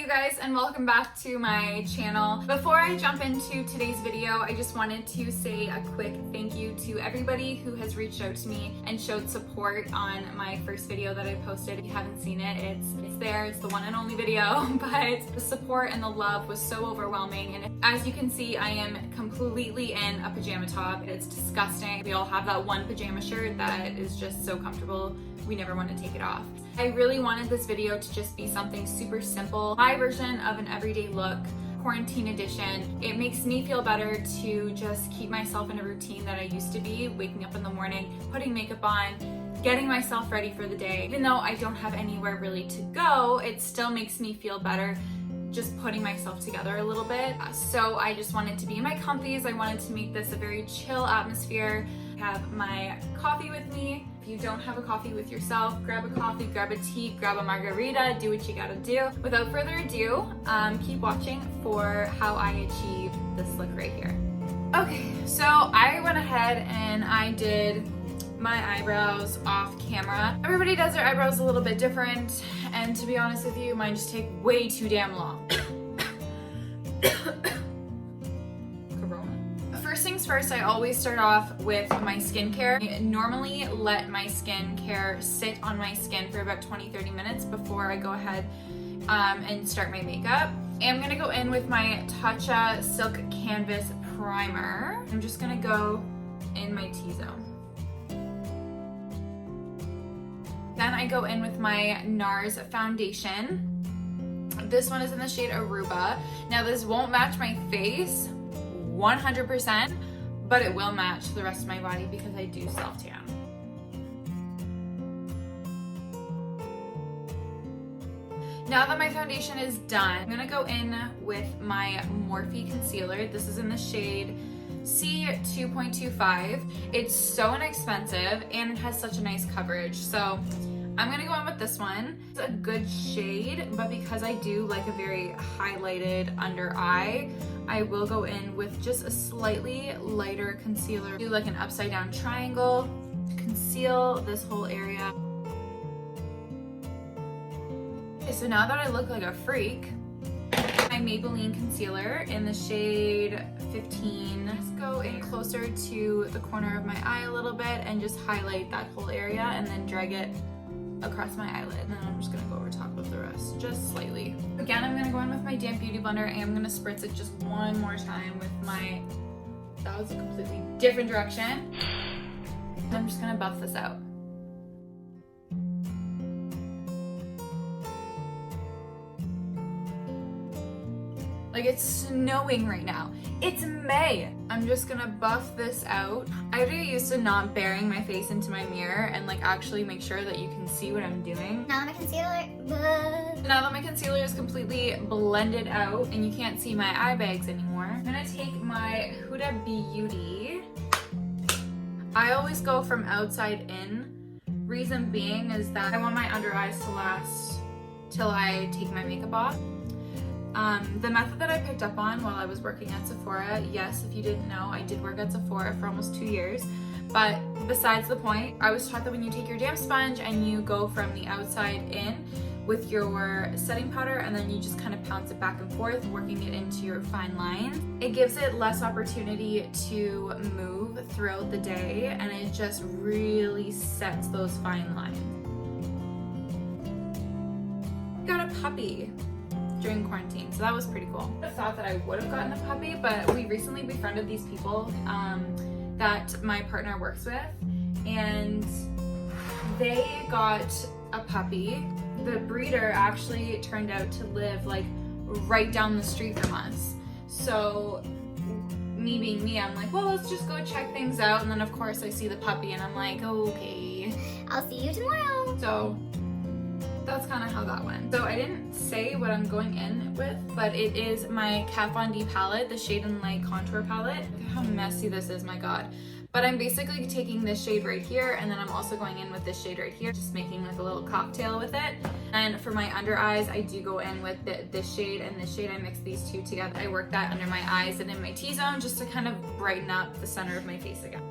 guys, and welcome back to my channel. Before I jump into today's video, I just wanted to say a quick thank you to everybody who has reached out to me and showed support on my first video that I posted. If you haven't seen it, it's there, it's the one and only video, but the support and the love was so overwhelming. And as you can see, I am completely in a pajama top. It's disgusting. We all have that one pajama shirt that is just so comfortable, we never want to take it off. I really wanted this video to just be something super simple, my version of an everyday look, quarantine edition. It makes me feel better to just keep myself in a routine that I used to be, waking up in the morning, putting makeup on, getting myself ready for the day. Even though I don't have anywhere really to go, it still makes me feel better just putting myself together a little bit. So I just wanted to be in my comfies. I wanted to make this a very chill atmosphere. I have my coffee with me. If you don't have a coffee with yourself, grab a coffee, grab a tea, grab a margarita, do what you gotta do. Without further ado, keep watching for how I achieve this look right here. Okay, so I went ahead and I did my eyebrows off camera. Everybody does their eyebrows a little bit different, and to be honest with you, mine just take way too damn long. First things first, I always start off with my skincare. I normally let my skincare sit on my skin for about 20-30 minutes before I go ahead and start my makeup. And I'm gonna go in with my Tatcha Silk Canvas Primer. I'm just gonna go in my T-zone. Then I go in with my NARS foundation. This one is in the shade Aruba. Now this won't match my face 100%, but it will match the rest of my body because I do self-tan. Now that my foundation is done, I'm gonna go in with my Morphe concealer. This is in the shade C2.25. It's so inexpensive and it has such a nice coverage. So I'm gonna go in with this one. It's a good shade, but because I do like a very highlighted under eye, I will go in with just a slightly lighter concealer. Do like an upside down triangle to conceal this whole area. Okay, so now that I look like a freak, my Maybelline concealer in the shade 15. Let's go in closer to the corner of my eye a little bit and just highlight that whole area and then drag it across my eyelid, and then I'm just gonna go over top of the rest, just slightly. Again, I'm gonna go in with my damp beauty blender and I'm gonna spritz it just one more time with my, that was a completely different direction. And I'm just gonna buff this out. Like, it's snowing right now. It's May. I'm just gonna buff this out. I already used to not burying my face into my mirror and like actually make sure that you can see what I'm doing. Now that my concealer is completely blended out and you can't see my eye bags anymore, I'm gonna take my Huda Beauty. I always go from outside in. Reason being is that I want my under eyes to last till I take my makeup off. The method that I picked up on while I was working at Sephora, yes, if you didn't know, I did work at Sephora for almost 2 years, but besides the point, I was taught that when you take your damp sponge and you go from the outside in with your setting powder and then you just kind of pounce it back and forth, working it into your fine lines, it gives it less opportunity to move throughout the day and it just really sets those fine lines. Got a puppy during quarantine, so that was pretty cool. I thought that I would have gotten a puppy, but we recently befriended these people that my partner works with, and they got a puppy. The breeder actually turned out to live like right down the street from us. So me being me, I'm like, well, let's just go check things out. And then of course I see the puppy and I'm like, okay, I'll see you tomorrow. So that's kind of how that went. So I didn't say what I'm going in with, but it is my Kat Von D palette, the Shade and Light Contour palette. Look at how messy this is, my god. But I'm basically taking this shade right here, and then I'm also going in with this shade right here, just making like a little cocktail with it. And for my under eyes, I do go in with this shade and this shade. I mix these two together. I work that under my eyes and in my T-zone just to kind of brighten up the center of my face again.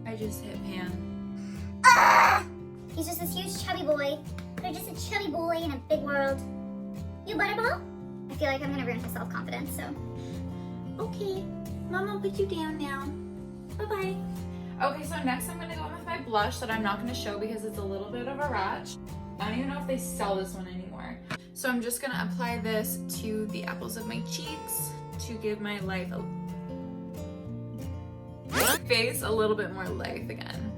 I just hit pan. He's just this huge chubby boy. But I'm just a chubby boy in a big world. You butterball? I feel like I'm gonna ruin his self-confidence, so. Okay, Mom will put you down now. Bye-bye. Okay, so next I'm gonna go in with my blush that I'm not gonna show because it's a little bit of a ratch. I don't even know if they sell this one anymore. So I'm just gonna apply this to the apples of my cheeks to give my face a little bit more life again.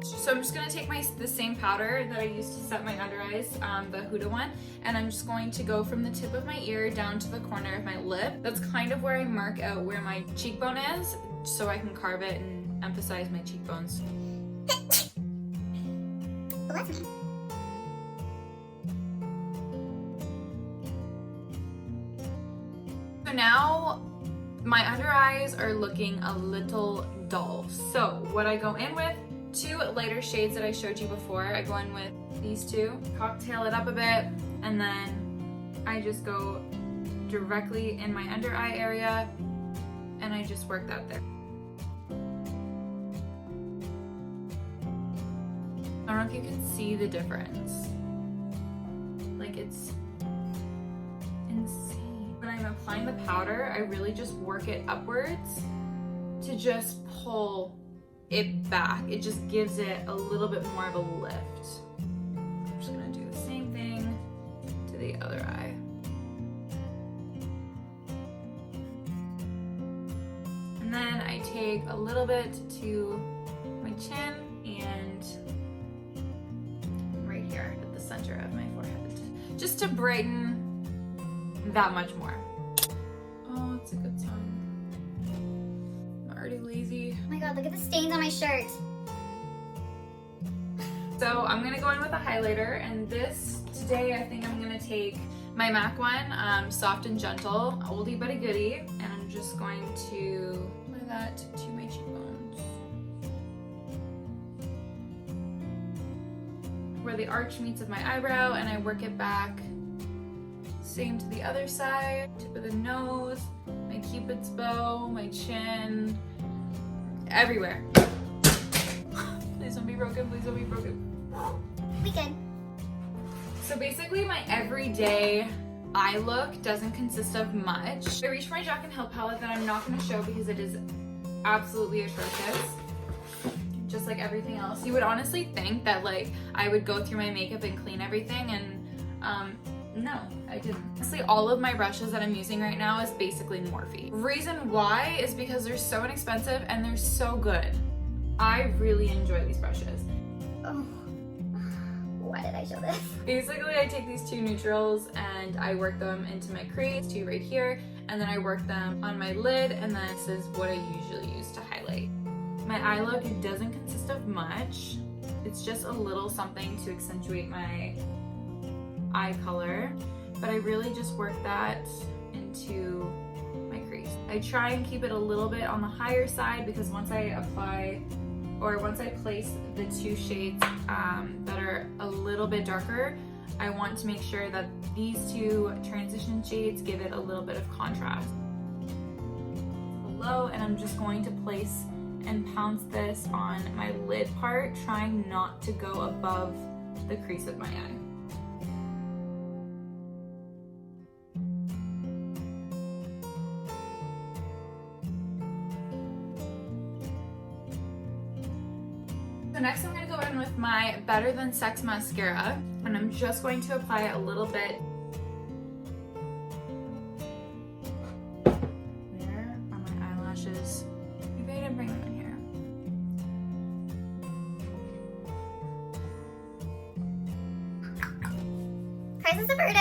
So I'm just gonna take the same powder that I used to set my under eyes, the Huda one, and I'm just going to go from the tip of my ear down to the corner of my lip. That's kind of where I mark out where my cheekbone is, so I can carve it and emphasize my cheekbones. Bless me. So now my under eyes are looking a little dull. So what I go in with, two lighter shades that I showed you before. I go in with these two, cocktail it up a bit, and then I just go directly in my under eye area and I just work that there. I don't know if you can see the difference. Like, it's insane. When I'm applying the powder, I really just work it upwards to just pull it back. It just gives it a little bit more of a lift. I'm just gonna do the same thing to the other eye. And then I take a little bit to my chin and right here at the center of my forehead, just to brighten that much more. Oh, it's a good song. I'm already lazy. Oh my god, look at the stains on my shirt. So I'm gonna go in with a highlighter, and today I think I'm gonna take my MAC one, Soft and Gentle, oldie but a goodie, and I'm just going to apply that to my cheekbones. Where the arch meets with my eyebrow, and I work it back. Same to the other side, tip of the nose, my cupid's bow, my chin, everywhere. Please don't be broken, please don't be broken. We good. So basically my everyday eye look doesn't consist of much. I reached for my Jack and Hill palette that I'm not going to show because it is absolutely atrocious. Just like everything else. You would honestly think that like I would go through my makeup and clean everything, and no, I didn't. Honestly, all of my brushes that I'm using right now is basically Morphe. Reason why is because they're so inexpensive and they're so good. I really enjoy these brushes. Oh, why did I show this? Basically, I take these two neutrals and I work them into my crease, two right here, and then I work them on my lid, and then this is what I usually use to highlight. My eye look, it doesn't consist of much. It's just a little something to accentuate my eye color, but I really just work that into my crease. I try and keep it a little bit on the higher side because once I place the two shades that are a little bit darker, I want to make sure that these two transition shades give it a little bit of contrast. Below, and I'm just going to place and pounce this on my lid part, trying not to go above the crease of my eye. So next I'm going to go in with my Better Than Sex mascara, and I'm just going to apply it a little bit there on my eyelashes. Maybe I didn't bring them in here. Crisis averted.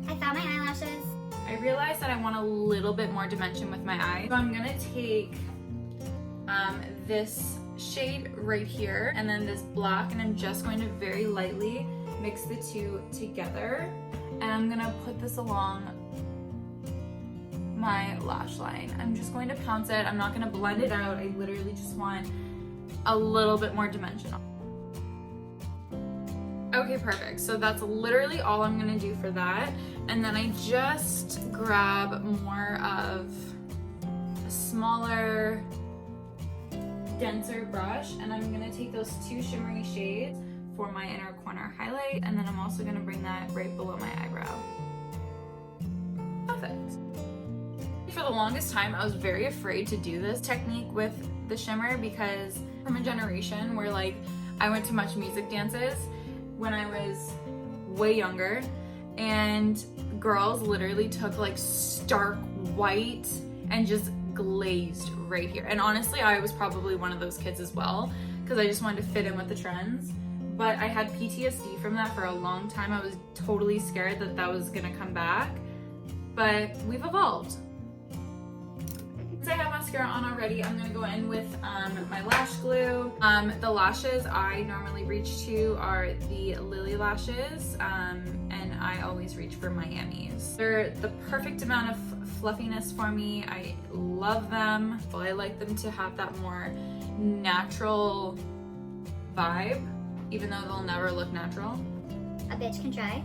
I found my eyelashes. I realized that I want a little bit more dimension with my eye, so I'm going to take this shade right here and then this black, and I'm just going to very lightly mix the two together, and I'm gonna put this along my lash line. I'm just going to pounce it. I'm not gonna blend it out. I literally just want a little bit more dimension. Okay, perfect. So that's literally all I'm gonna do for that, and then I just grab more of a smaller denser brush, and I'm gonna take those two shimmery shades for my inner corner highlight, and then I'm also gonna bring that right below my eyebrow. Perfect. For the longest time, I was very afraid to do this technique with the shimmer because from a generation where like I went to much music dances when I was way younger, and girls literally took like stark white and just glazed right here. And honestly, I was probably one of those kids as well because I just wanted to fit in with the trends. But I had PTSD from that for a long time. I was totally scared that that was gonna come back, but we've evolved. Since I have mascara on already, I'm gonna go in with my lash glue. The lashes I normally reach to are the Lily lashes, and I always reach for Miami's. They're the perfect amount of fluffiness for me. I love them. Well, I like them to have that more natural vibe, even though they'll never look natural. A bitch can try.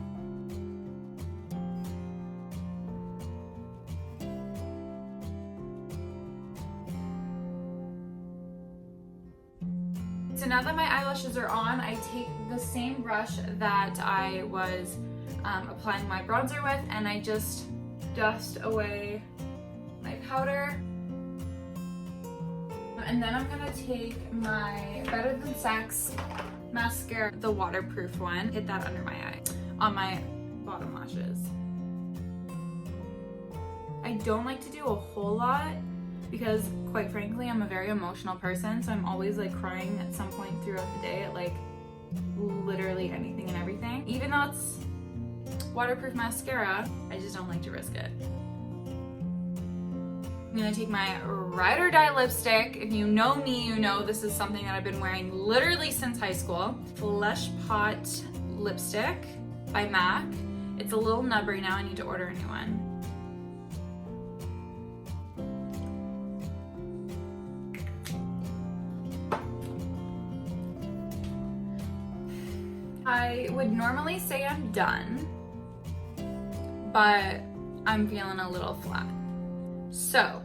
So now that my eyelashes are on, I take the same brush that I was applying my bronzer with, and I just dust away my powder. And then I'm gonna take my Better Than Sex mascara, the waterproof one, hit that under my eye, on my bottom lashes. I don't like to do a whole lot because quite frankly, I'm a very emotional person, so I'm always like crying at some point throughout the day at like literally anything and everything. Even though it's waterproof mascara, I just don't like to risk it. I'm gonna take my Ride or Die lipstick. If you know me, you know this is something that I've been wearing literally since high school. Flesh Pot lipstick by MAC. It's a little nub right now, I need to order a new one. I would normally say I'm done, but I'm feeling a little flat. So,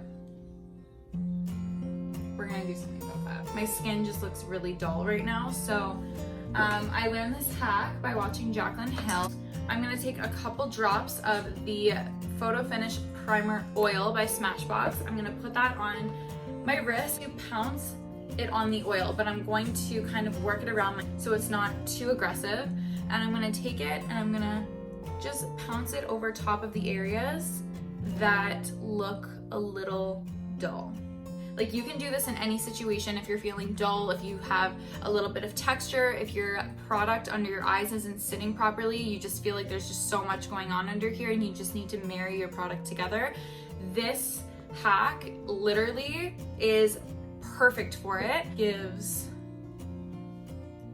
we're gonna do something about that. My skin just looks really dull right now, so I learned this hack by watching Jaclyn Hill. I'm gonna take a couple drops of the Photo Finish Primer Oil by Smashbox. I'm gonna put that on my wrist. You pounce it on the oil, but I'm going to kind of work it around so it's not too aggressive. And I'm gonna take it and I'm gonna just pounce it over top of the areas that look a little dull. Like you can do this in any situation if you're feeling dull, if you have a little bit of texture, if your product under your eyes isn't sitting properly, you just feel like there's just so much going on under here and you just need to marry your product together. This hack literally is perfect for it. Gives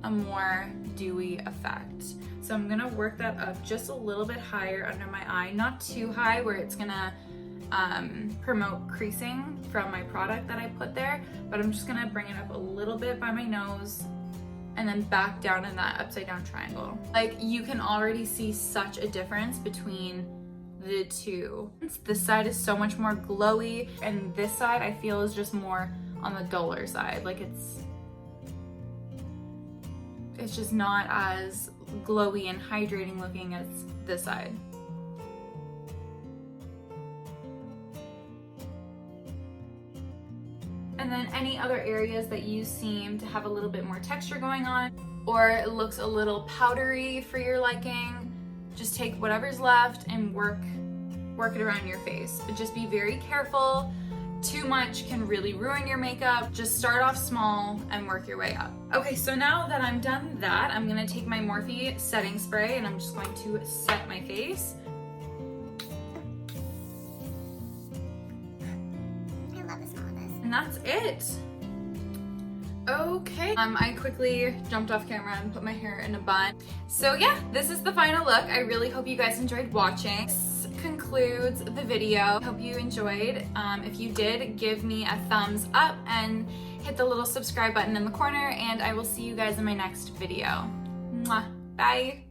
a more dewy effect. So I'm gonna work that up just a little bit higher under my eye, not too high where it's gonna promote creasing from my product that I put there, but I'm just gonna bring it up a little bit by my nose and then back down in that upside down triangle. Like you can already see such a difference between the two. This side is so much more glowy and this side I feel is just more on the duller side. Like it's just not as glowy and hydrating looking as this side. And then any other areas that you seem to have a little bit more texture going on, or it looks a little powdery for your liking, just take whatever's left and work it around your face. But just be very careful. Too much can really ruin your makeup. Just start off small and work your way up. Okay, so now that I'm done that, I'm gonna take my Morphe setting spray and I'm just going to set my face. I love the smell of this. And that's it. Okay, I quickly jumped off camera and put my hair in a bun. So yeah, this is the final look. I really hope you guys enjoyed watching. This concludes the video. Hope you enjoyed. If you did, give me a thumbs up and hit the little subscribe button in the corner, and I will see you guys in my next video. Mwah. Bye.